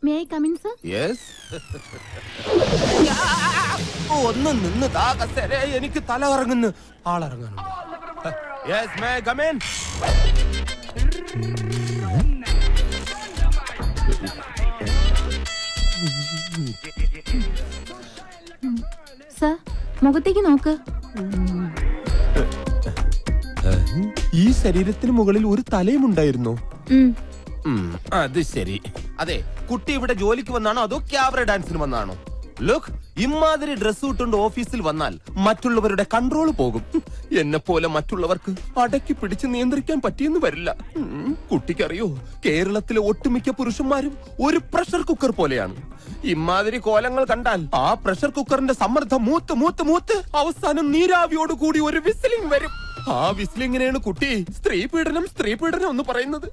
May I come in, sir? Yes. ഒന്ന് നിന്ന് കസേര എനിക്ക് തല കറങ്ങുന്നു. ആളിറങ്ങാനുണ്ട്. Yes, may I come in? Sir, മുഖത്തേക്ക് നോക്ക്. ഈ ശരീരത്തിന് മുകളിൽ ഒരു തലയും ഉണ്ടായിരുന്നു. അത് ശരി. അതെ, കുട്ടി ഇവിടെ ജോലിക്ക് വന്നാണോ അതോ ക്യാബറ ഡാൻസിന് വന്നാണോ? ലുക്ക്, ഇമാതിരി ഡ്രസ് ഇട്ടുകൊണ്ട് ഓഫീസിൽ വന്നാൽ മറ്റുള്ളവരുടെ കൺട്രോൾ പോകും. എന്നെ പോലെ മറ്റുള്ളവർക്ക് അടക്കി പിടിച്ച് നിയന്ത്രിക്കാൻ പറ്റിയെന്ന് വരില്ല. കുട്ടിക്കറിയോ, കേരളത്തിലെ ഒട്ടുമിക്ക പുരുഷന്മാരും ഒരു പ്രഷർ കുക്കർ പോലെയാണ്. ഇമാതിരി കോലങ്ങൾ കണ്ടാൽ ആ പ്രഷർ കുക്കറിന്റെ സമ്മർദ്ദം മൂത്ത് മൂത്ത് മൂത്ത് അവസാനം നീരാവിയോട് കൂടി ഒരു വിസിലിംഗ് വരും. ആ വിസിലിങ്ങിനെയാണ് കുട്ടി സ്ത്രീ പീഡനം എന്ന് പറയുന്നത്.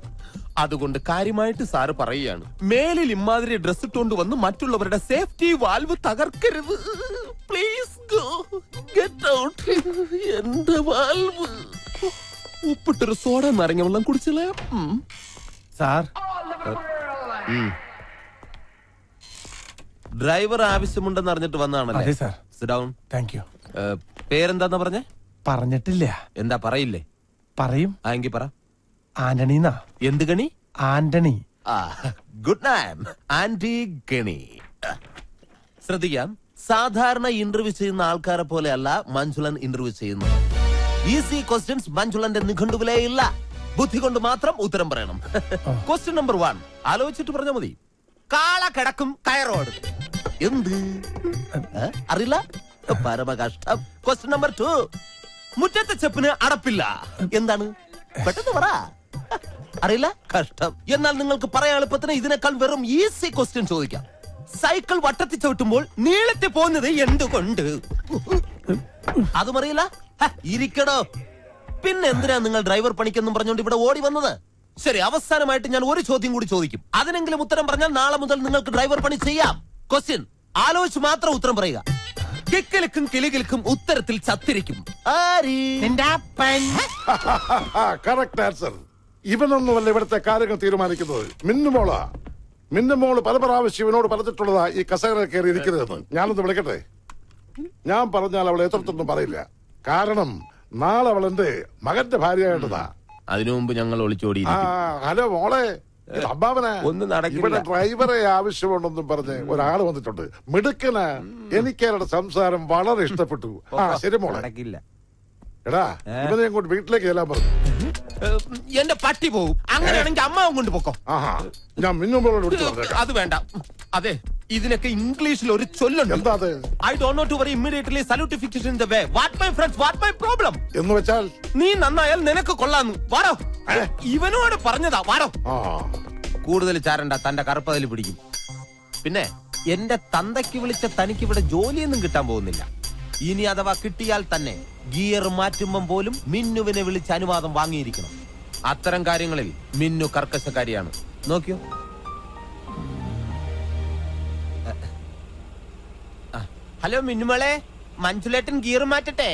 അതുകൊണ്ട് കാര്യമായിട്ട് സാറ് പറയുകയാണ്, മേലിൽ ഇമാതിരി ഡ്രസ് ഇട്ടുകൊണ്ട് വന്ന് മറ്റുള്ളവരുടെ സേഫ്റ്റി വാൽവ് തകർക്കരുത്. Please go get out. എന്റെ വാൽവ് ഉപ്പിട്ടൊരു സോഡ നാരങ്ങ വെള്ളം കുടിച്ചില്ലേ സാർ? ഡ്രൈവർ ആവശ്യമുണ്ടെന്ന് അറിഞ്ഞിട്ട് വന്നതാണല്ലേ? Sir. Sit down. Thank you. പേരെന്താന്ന് പറഞ്ഞേ? പറഞ്ഞിട്ടില്ല. എന്താ പറയില്ലേ? പറയും. എങ്കിൽ പറ. ആന്റണീന്നാ. എന്ത് ഗണി? ആന്റണി. ഗുഡ് നൈം, ആന്റി ഗണി. ശ്രദ്ധിക്കാം, സാധാരണ ഇന്റർവ്യൂ ചെയ്യുന്ന ആൾക്കാരെ പോലെയല്ല മഞ്ജുളൻ ഇന്റർവ്യൂ ചെയ്യുന്നത്. ഈസി ക്വസ്റ്റ്യൻസ് മഞ്ജുളന്റെ നിഘണ്ടുവിലേ ഇല്ല. ബുദ്ധി കൊണ്ട് മാത്രം ഉത്തരം പറയണം. ക്വസ്റ്റ്യൻ നമ്പർ 1 ആലോചിച്ചിട്ട് പറഞ്ഞാൽ മതി. കാള കിടക്കും കയറോട്. എന്ത് അറിയില്ല? പരമകഷ്ടം. ക്വസ്റ്റ്യൻ നമ്പർ 2 മുറ്റത്തെ ചെപ്പിന് അടപ്പില്ല. എന്താണ്? പെട്ടെന്ന് പറ. അറിയില്ല? കഷ്ടം. എന്നാൽ നിങ്ങൾക്ക് പറയാൻ എളുപ്പത്തിന് ഇതിനേക്കാൾ വെറും ഈസി ക്വസ്റ്റ്യൻ ചോദിക്കാം. സൈക്കിൾ വട്ടത്തി ചവിട്ടുമ്പോൾ നീളത്തി പോകുന്നത് എന്തുകൊണ്ട്? അതും അറിയില്ല? ഇരിക്കടോ. പിന്നെ എന്തിനാ നിങ്ങൾ ഡ്രൈവർ പണിക്കെന്നും പറഞ്ഞുകൊണ്ട് ഇവിടെ ഓടി വന്നത്? ശരി, അവസാനമായിട്ട് ഞാൻ ഒരു ചോദ്യം കൂടി ചോദിക്കും. അതിനെങ്കിലും ഉത്തരം പറഞ്ഞാൽ നാളെ മുതൽ നിങ്ങൾക്ക് ഡ്രൈവർ പണി ചെയ്യാം. ക്വസ്റ്റ്യൻ ആലോചിച്ച് മാത്രം ഉത്തരം പറയുക. കിക്കിലിക്കും കിളികിൽക്കും ഉത്തരത്തിൽ ചത്തിരിക്കും. Correct answer. ഇവനൊന്നുമല്ല ഇവിടുത്തെ കാര്യങ്ങൾ തീരുമാനിക്കുന്നത്. മിന്നുമോള് പല പ്രാവശ്യം ഇവനോട് പറഞ്ഞിട്ടുള്ളതാ ഈ കസേര കയറി ഇരിക്കരുതെന്ന്. ഞാനൊന്ന് വിളിക്കട്ടെ? ഞാൻ പറഞ്ഞാൽ അവൾ എത്രത്തൊന്നും പറയില്ല. കാരണം നാളെ അവൾ എന്റെ മകന്റെ ഭാര്യയായിട്ടതാ. അതിനു മുമ്പ് ഞങ്ങൾ ഒളിച്ചോടി. ഹലോ മോളെ, ഒന്നും നടക്കില്ല. ഇവിടെ ഡ്രൈവറെ ആവശ്യമുണ്ടെന്നും പറഞ്ഞ് ഒരാള് വന്നിട്ടുണ്ട്. മിടുക്കനാ. എനിക്ക് അവരുടെ സംസാരം വളരെ ഇഷ്ടപ്പെട്ടു. ശരി മോളെ. നടക്കില്ല. എടാ, ഇവനെ അങ്ങോട്ട് വീട്ടിലേക്ക് ചെല്ലാൻ പറഞ്ഞു. എന്റെ പട്ടി പോകും. അങ്ങനെയാണെങ്കിൽ അമ്മാവും കൊണ്ട് പോക്കോ. ഞാൻ മിന്നുമ്പോളോട് വിളിച്ചു പറഞ്ഞേക്കാം. അത് വേണ്ട. അതെ, ഇതിനൊക്കെ ഇംഗ്ലീഷിൽ ഒരു ചൊല്ലുണ്ട്. എന്താ അത്? I don't know to worry immediately സാലുട്ടിഫിക്കേഷൻ in the way. What my friends, what my problem? എന്ന് വെച്ചാൽ നീ നന്നായാൽ നിനക്ക് കൊള്ളാന്ന്. വാടോ. ഇവനോട് പറഞ്ഞതാ. വാടോ. കൂടുതൽ ചാരണ്ട, തന്റെ കറുപ്പതിൽ പിടിക്കും. പിന്നെ എന്റെ തന്തയ്ക്ക് വിളിച്ച തനിക്ക് ഇവിടെ ജോലിയൊന്നും കിട്ടാൻ പോകുന്നില്ല. ഇനി അഥവാ കിട്ടിയാൽ തന്നെ ഗിയർ മാറ്റുമ്പം പോലും മിന്നുവിനെ വിളിച്ച് അനുവാദം വാങ്ങിയിരിക്കണം. അത്തരം കാര്യങ്ങളിൽ മിന്നു കർക്കശക്കാരിയാണ്. നോക്കിയോ. ഹലോ മിന്നുമോളെ, മഞ്ജുലേട്ടൻ ഗിയർ മാറ്റട്ടെ?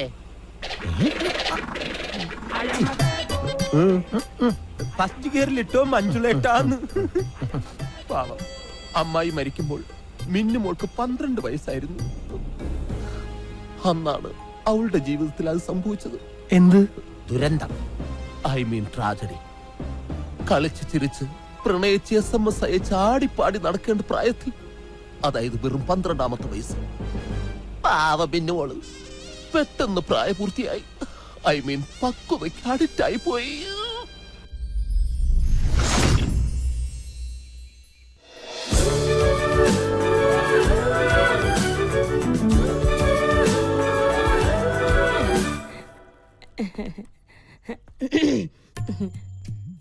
ഫസ്റ്റ് ഗിയറിലിട്ടോ മഞ്ജുലേട്ടാന്ന്. പാവം, അമ്മായി മരിക്കുമ്പോൾ മിന്നുമോൾക്ക് 12 വയസ്സായിരുന്നു. അന്നാണ് അവളുടെ ജീവിതത്തിൽ അത് സംഭവിച്ചത്. എന്ത് ദുരന്തം? I mean tragedy. കളിച്ച് ചിരിച്ച് പ്രണയിച്ച് SMS അയച്ച് ആടിപ്പാടി നടക്കേണ്ട പ്രായത്തിൽ, അതായത് വെറും 12ാമത്തെ വയസ്സ്, പാവ മിന്നുമോള് പെട്ടെന്ന് പ്രായപൂർത്തിയായി. ഐ മീൻ പക്വതയ്ക്ക് അഡിക്റ്റായി പോയി.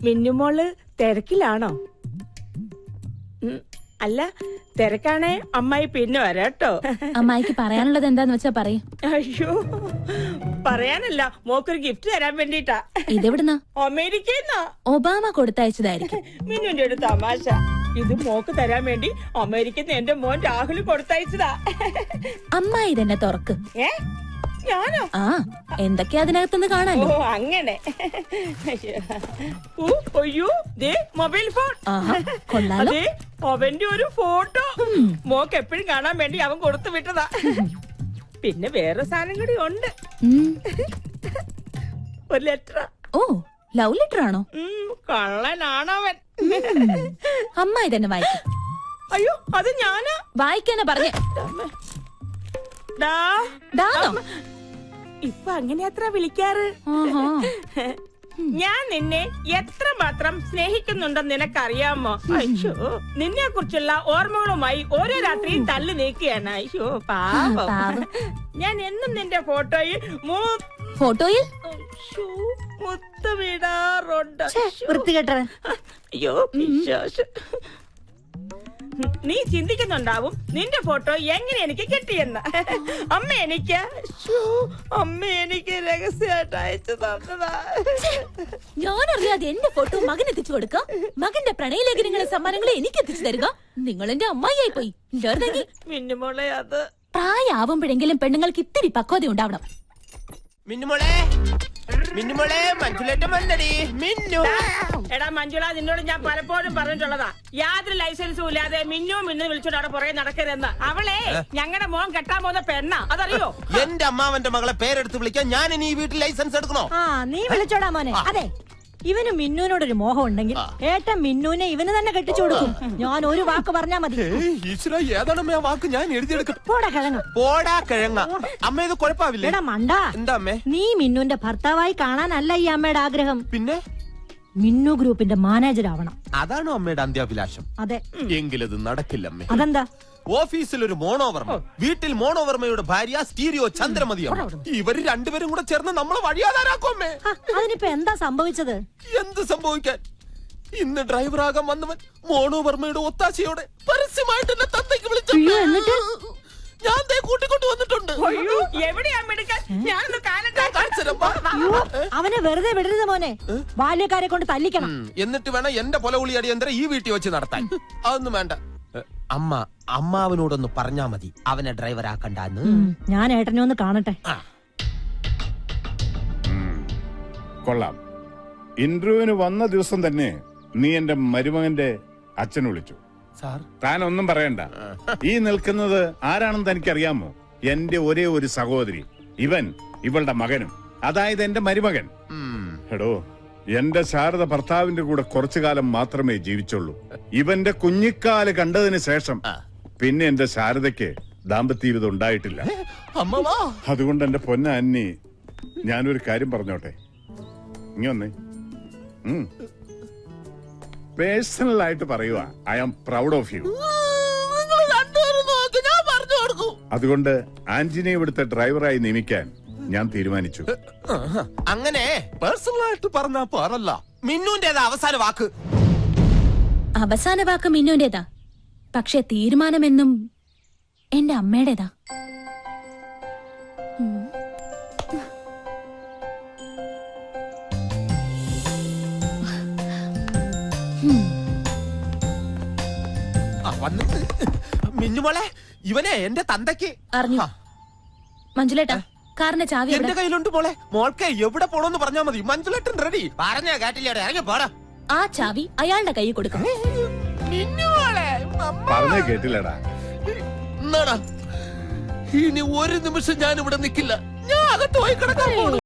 മിന്നുമോള് തിരക്കിലാണോ? അല്ല, തിരക്കാണേ അമ്മായി പിന്നെ വരാട്ടോ. അമ്മായിക്ക് പറയാനുള്ളത് എന്താന്ന് വെച്ചാ പറയും. അയ്യോ, പറയാനല്ല, മോക്കൊരു ഗിഫ്റ്റ് തരാൻ വേണ്ടിട്ടാ. ഇതെവിടുന്നാ? അമേരിക്കന്നാ. ഒബാമ കൊടുത്തയച്ചതായിരിക്കും. മിന്നുന്റെ ഒരു തമാശ. ഇത് മോക്ക് തരാൻ വേണ്ടി അമേരിക്കന്ന് എന്റെ മോൻ രാഹുൽ കൊടുത്തയച്ചതാ. അമ്മായി തന്നെ തുറക്ക്. ഞാനോ? ആ എന്തൊക്കെയാ അതിനകത്തുനിന്ന് ഓ കാണാലോ. അങ്ങനെ. ഓ, അയ്യോ ദേ മൊബൈൽ ഫോൺ. ആഹാ, കൊള്ളാലോ. അതെ അവന്റെ ഒരു ഫോട്ടോ മോക്ക് എപ്പോഴും കാണാൻ വേണ്ടി അവൻ കൊടുത്തു വിട്ടതാ. പിന്നെ വേറെ സാധനം കൂടി ഉണ്ട്. ഉം. ഒരു ലെറ്റർ. ഓ ലവ് ലെറ്റർ ആണോ? കള്ളനാണവൻ. അമ്മ ഇതന്നെ വായിക്കും. അയ്യോ അത് ഞാനാ. വായിക്കാനാ പറഞ്ഞേ. ഡാ. ഡാന്നോ? ഇപ്പൊ അങ്ങനെ അത്ര വിളിക്കാറ്. ആഹാ. ഞാൻ നിന്നെ എത്രമാത്രം സ്നേഹിക്കുന്നുണ്ടെന്ന് നിനക്കറിയാമോ? അയ്യോ നിന്നെ കുറിച്ചുള്ള ഓർമ്മകളുമായി ഓരോ രാത്രിയും തള്ളി നീക്കുകയാണ്. അയ്യോ പാവം. പാവം. ഞാൻ എന്നും നിന്റെ ഫോട്ടോയിൽ ഫോട്ടോയിൽ മുത്തമിടാറുണ്ട്. വൃത്തികെട്ടവൻ. അയ്യോ പിശാച്. നീ ചിന്തിക്കുന്നുണ്ടാവും നിന്റെ ഫോട്ടോ എങ്ങനെ എനിക്ക് കിട്ടിയെന്ന്. അമ്മ എനിക്ക് രഹസ്യമായിട്ട് അയച്ചു തന്നതാ. ഞാനറിയാതെ എന്റെ ഫോട്ടോ മകൻ എത്തിച്ചു കൊടുക്കാം. മകന്റെ പ്രണയലേഖനങ്ങളെ സമ്മാനങ്ങളെ എനിക്ക് എത്തിച്ചു തരിക. നിങ്ങൾ എന്റെ അമ്മായിയായി പോയി. മിന്നുമോളെ അത് പ്രായമാവുമ്പോഴെങ്കിലും പെണ്ണുങ്ങൾക്ക് ഇത്തിരി പക്വത ഉണ്ടാവണം. മിന്നുമോളെ മഞ്ജുലേട്ടൻ വന്നടി. മിന്നു എടാ മഞ്ജുള നിന്നോട് ഞാൻ പലപ്പോഴും പറഞ്ഞിട്ടുള്ളതാ യാതൊരു ലൈസൻസും ഇല്ലാതെ മിന്നു വിളിച്ചോണ്ട് അവിടെ പുറകെ നടക്കരുതെന്ന്. അവളെ ഞങ്ങളുടെ മോൻ കെട്ടാൻ പോകുന്ന പെണ്ണ, അതറിയോ? എന്റെ അമ്മാവന്റെ മകളെ പേരെടുത്ത് വിളിക്കാൻ ഞാൻ ഇനി ഈ വീട്ടിൽ ലൈസൻസ് എടുക്കണോ? ആ നീ വിളിച്ചോടാ മോനെ. അതെ ഇവന് മിന്നുവിനോടൊരു മോഹം ഉണ്ടെങ്കിൽ ഏട്ടൻ മിന്നുവിനെ ഇവന് തന്നെ കെട്ടിച്ചു കൊടുക്കും. ഞാൻ ഒരു വാക്ക് പറഞ്ഞാ മതി. ഈശ്വര ഏതാണമ്മ ആ വാക്ക് ഞാൻ എഴുതിയെടുക്കട്ടെ. പോടാ കിഴങ്ങ. പോടാ കിഴങ്ങ. അമ്മ ഇത് കുഴപ്പമില്ലേ? എടാ മണ്ട. എന്താ അമ്മേ? നീ മിന്നുവിന്റെ ഭർത്താവായി കാണാനല്ല ഈ അമ്മയുടെ ആഗ്രഹം. പിന്നെ മിന്നു ഗ്രൂപ്പിന്റെ മാനേജർ ആവണം. അതാണോ അമ്മയുടെ അന്ത്യാഭിലാഷം? അതെ. എങ്കിലത് നടക്കില്ലമ്മേ. അതെന്താ? ഓഫീസിൽ ഒരു മോണോവർമ്മ, വീട്ടിൽ മോണോവർമ്മയുടെ ഭാര്യ സ്റ്റീരിയോ ചന്ദ്രമതിയമ്മ. ഇവര് രണ്ടുപേരും കൂടെ ചേർന്ന് നമ്മളെ വഴിയാതാരാക്കുമേ. അതിനിപ്പോ എന്താ സംഭവിച്ചത്? എന്ത് സംഭവിക്കാൻ? ഇന്ന് ഡ്രൈവറാകാൻ വന്നവൻ മോണോവർമ്മയുടെ ഒത്താശയോടെ പരസ്യമായിട്ട് എന്നെ തന്തയ്ക്ക് വിളിച്ചു. എന്നിട്ട് ഞാൻ ദേ കൂട്ടിക്കൊണ്ട് വന്നിട്ടുണ്ട്. അയ്യോ എവിടെയാ മെടുക്കാൻ? ഞാനൊന്ന് കാണട്ടെ. അവനെ വെറുതെ വിടരുത് മോനെ. ബാല്യക്കാരെ കൊണ്ട് തല്ലിക്കണം. എന്നിട്ട് വേണം എന്റെ പൊലകുളി അടിയന്തരം ഈ വീട്ടിൽ വെച്ച് നടത്താൻ. അതൊന്നും വേണ്ട. അമ്മാവനോടൊന്ന് പറഞ്ഞാ മതി അവനെ ഡ്രൈവറാക്കണ്ടെന്ന്. ഞാൻ ഏട്ടനെ ഒന്ന് കാണട്ടെ. കൊള്ളാം. ഇന്റർവ്യൂവിന് വന്ന ദിവസം തന്നെ നീ എന്റെ മരുമകന്റെ അച്ഛനെ വിളിച്ചു. സാർ താൻ ഒന്നും പറയണ്ട. ഈ നിൽക്കുന്നത് ആരാണെന്ന് തനിക്കറിയാമോ? എന്റെ ഒരേ ഒരു സഹോദരി. ഇവളുടെ മകനും, അതായത് എന്റെ മരുമകൻ. എടോ, എന്റെ ശാരദ ഭർത്താവിന്റെ കൂടെ കുറച്ചു കാലം മാത്രമേ ജീവിച്ചുള്ളൂ. ഇവന്റെ കുഞ്ഞിക്കാല് കണ്ടതിന് ശേഷം പിന്നെ എന്റെ ശാരദയ്ക്ക് ദാമ്പത്യ ജീവിതം ഉണ്ടായിട്ടില്ല. അതുകൊണ്ട് എന്റെ പൊന്ന അന്നി, ഞാനൊരു കാര്യം പറഞ്ഞോട്ടെ. ഇങ്ങൊന്നേ. പേഴ്സണൽ ആയിട്ട് പറയുക, I am proud of you. അതുകൊണ്ട് ആന്റിനെ ഇവിടുത്തെ ഡ്രൈവറായി നിയമിക്കാൻ ഞാൻ തീരുമാനിച്ചു. അങ്ങനെ പേഴ്സണൽ ആയിട്ട് പറഞ്ഞാ പോരല്ല. മിന്നുന്റേതാ അവസാന വാക്ക്. അവസാന വാക്ക് മിന്നുന്റേതാ. പക്ഷെ തീരുമാനമെന്നും എന്റെ അമ്മയുടേതാ. മിന്നുമോളെ, ഇവനെ എന്റെ തന്തയ്ക്ക് അറിഞ്ഞു. മഞ്ജുലേട്ടാ, കാറിന്റെ ചാവി എന്റെ കയ്യിലുണ്ട് മോളെ. മോൾക്ക് എവിടെ പോണോന്ന് പറഞ്ഞാ മതി. മഞ്ജുലേട്ടൻ റെഡി. പറഞ്ഞ കാട്ടില്ലേ, ഇറങ്ങി പോടാ. ആ ചാവി അയാളുടെ കയ്യിൽ കൊടുക്കും. പറഞ്ഞേ കേട്ടില്ലടാ. ഇനി ഒരു നിമിഷം ഞാൻ ഇവിടെ നിൽക്കില്ല. ഞാൻ അകത്ത് പോയി കിടക്കാൻ പോകുന്നു.